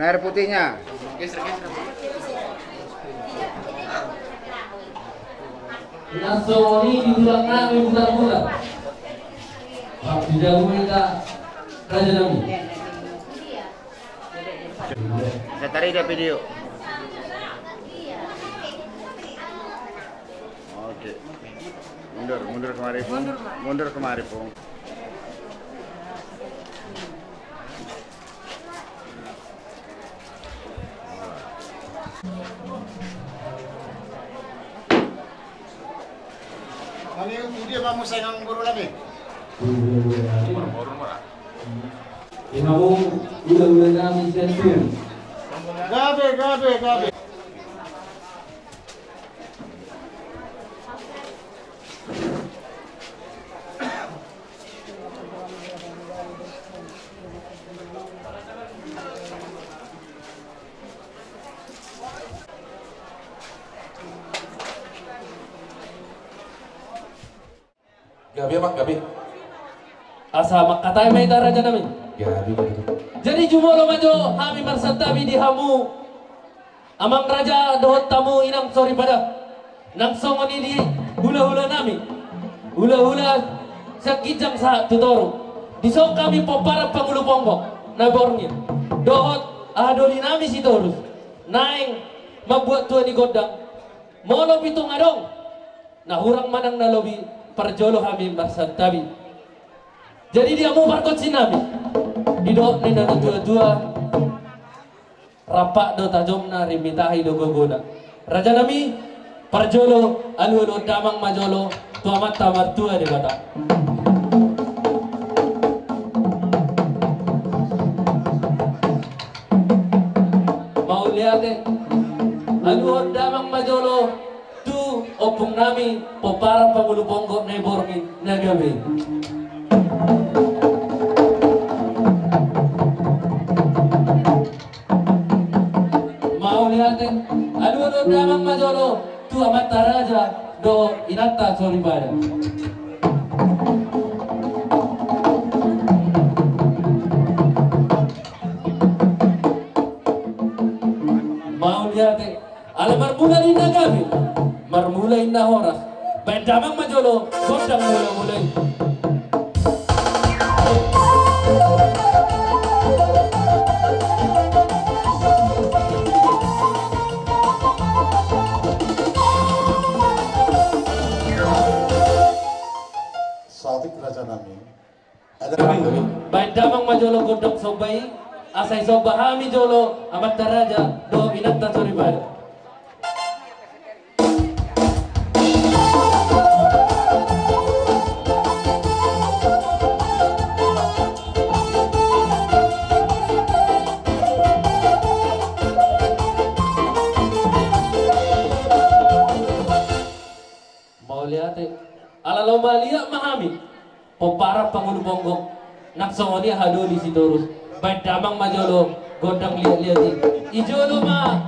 Air putihnya. Langsung ini diulang kami putar-putar. Didahului Raja Nami. Saya tarik dia video. Oke. Mundur kemari. Mundur kemari, Pung. Kami dia kamu sayang guru lagi. Kamu udah kami sentuh. Gabe. Gabi. Asa makatay may Raja Nami. Gabi begitu. Jadi jumolo majo kami marsantabi di hamu. Amang raja dohot tamu inang sorry pada. Nang songoni di hula-hula nami. Hula-hula sakijang sa tutoro. Disong kami popara pangulo ponggo na borngin. Dohot adoli nami si torus. Naing mabuat tuan di godang. Molo pitung adong. Nahurang manang na lobi parjolo kami marsantabi. Jadi dia mau parkot sinami. Di doa ni dana dua rapak do tajomna rimitahi do gogoda. Raja Nami parjolo alu damang majolo tuamat tamar tua de bata. Mau lihat alu damang majolo tu opung nami popara pangulu ponggo nebormi nagabe. Aduh damang majolo tu amat taraja do inata sorry pada. Mau lihat ala marmula inna gabi marmula inna horas baik damang majolo gondang mulai. Baik damang majolo gondok sobai asai sobahami jolo amat taraja do inata sorry pada. Mau lihat ala lomba lihat mahami popara pangulo ponggo nak songoni hado di situ terus baik damang majolo gondang lihat ijolo ma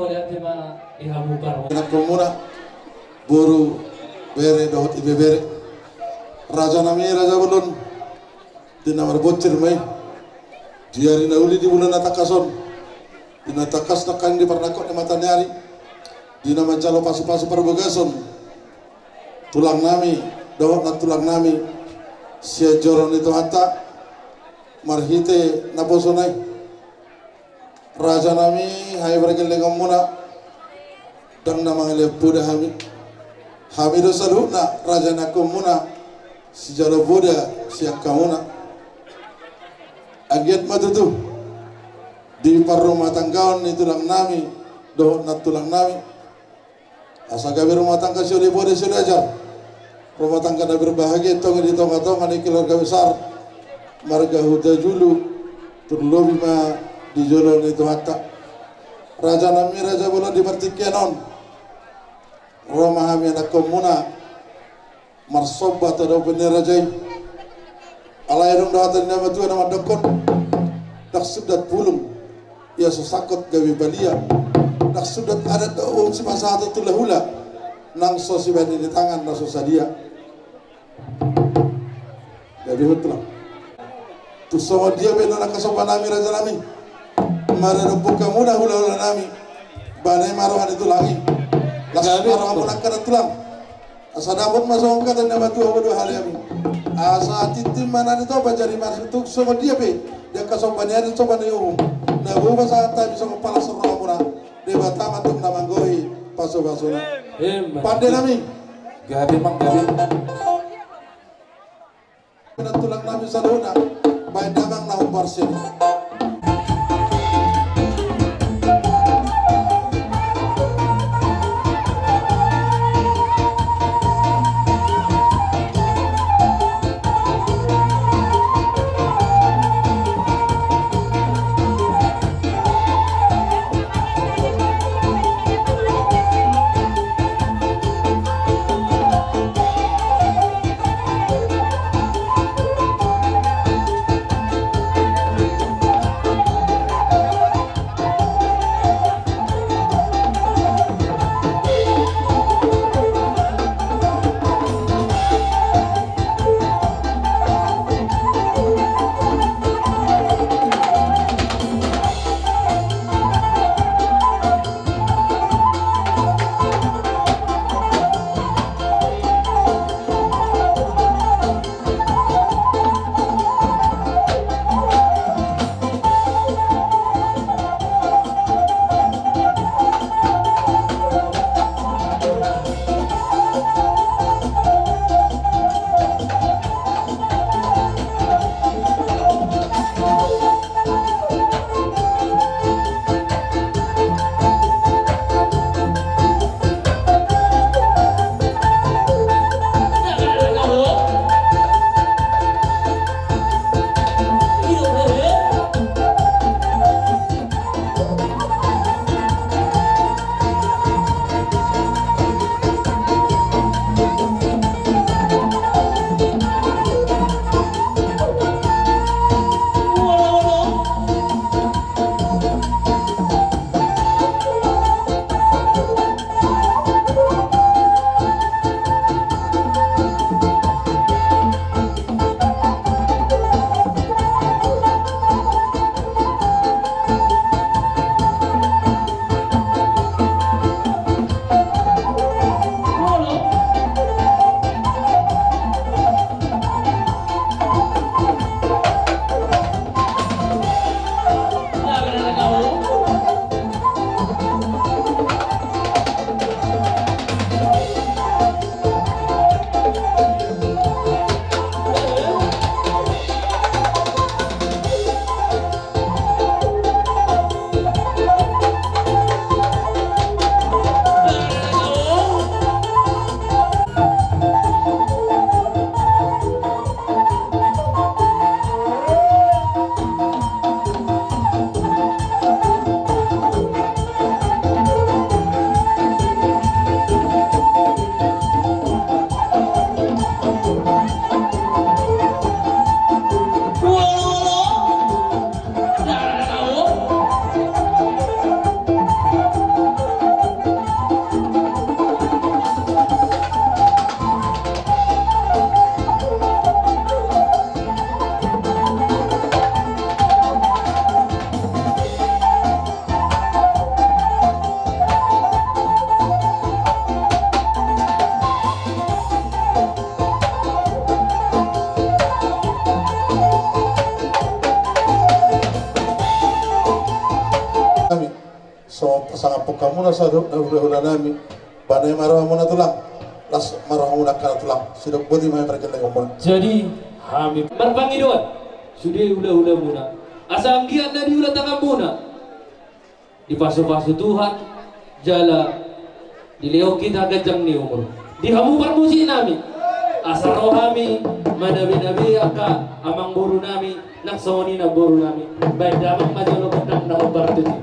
mo lihat ma ihabukar mo. Anak ko muna, buru bere dohot ibe bere. Raja nami raja bulun, dinamar bocir mai. Diari na uli di bulan natakason, dinatakas na kan di parnakot ni mata nyari, dinamar jalo pasu-pasu perbogason. Tulang nami, dohot na tulang nami, sia joron itu hatta, marhite naposonai. Raja nami hai bergele muna, dang namang lepuda hami. Hamido saluna raja nakumuna si jalo boda siak kamuna agiat matutu di rumah tanggaon ni tulang nami dohot na tulang nami asa gawe rumah tangga siuli boda siuli ajar rumah tangga na berbahagia tong di tonga-tonga ni keluarga besar marga huda julu turlobi ma di jolo ni hatta raja nami raja bola di partikenon Roma hami anak komuna marsobat atau penerajai alai dong dahatan nama tuan nama dokon dak sudat pulung ya sosakot gawe balia dak sudat adat si masa atau tulahula nang sosibani di tangan na sosadia gawe hutlah tu sama dia bena nak kasopan nami raja nami mara buka muda hula nami banai maruhan itu lagi laksana orang munakkan tulang asa dapat masuk kata nama tua berdua hal yang asa titim mana itu apa jari masuk untuk semua dia be dia kasopannya ada coba nih nah bukan saat tak bisa kepala serong muna dia batang untuk nama goi pasu-pasu pandai nami Gabi mak gabi. kena tulang nami sadona baik damang nahu barsin asang apok kamu na sa hula nami banay marah muna tulang las marah muna kana tulang sidok bodi may perkenang muna. Jadi kami berpangiduan sudah hula-hula muna asal giat dari hula tangan muna di pasu-pasu Tuhan jala dileo kita gajang ni umur di hamu permusi nami asal rohami manabi-nabi aka amang buru nami nak soni na buru nami baik damang majolo kadang na obartu ni.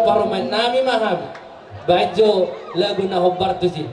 Paroman nami maham bajo lagu na hobar tu si.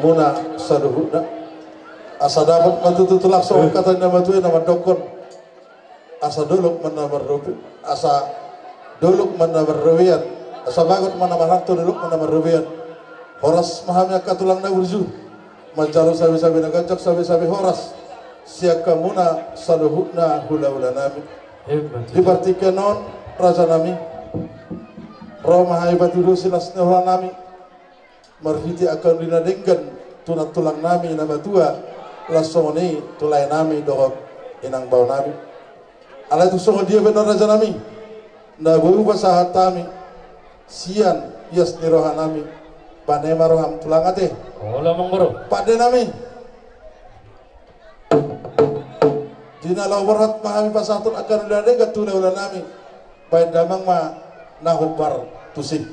muna saduhuna asa dapat matututulak so kata nama tuh nama dokon asa duluk mana berrupi asa duluk mana berrubian asa bagot mana marhantu duluk mana berrubian horas mahamnya katulang na urju manjalo sabi-sabi nagajak sabi-sabi horas siaka muna saduhuna hula-hula nami dipartikan non raja nami roh mahaibat dulu sinas nehula nami marhiti akan dinadenggan tunat tulang nami nama tua lasoni tulai nami dohok inang bau nami ala itu songo dia benar raja nami na bau basahat nami sian yas niroha nami panema roham tulang ate Ola manggoro. pade nami dina lau berhat mahami pasatun akan dinadenggan tulai ulah nami baik damang ma nahubar tusik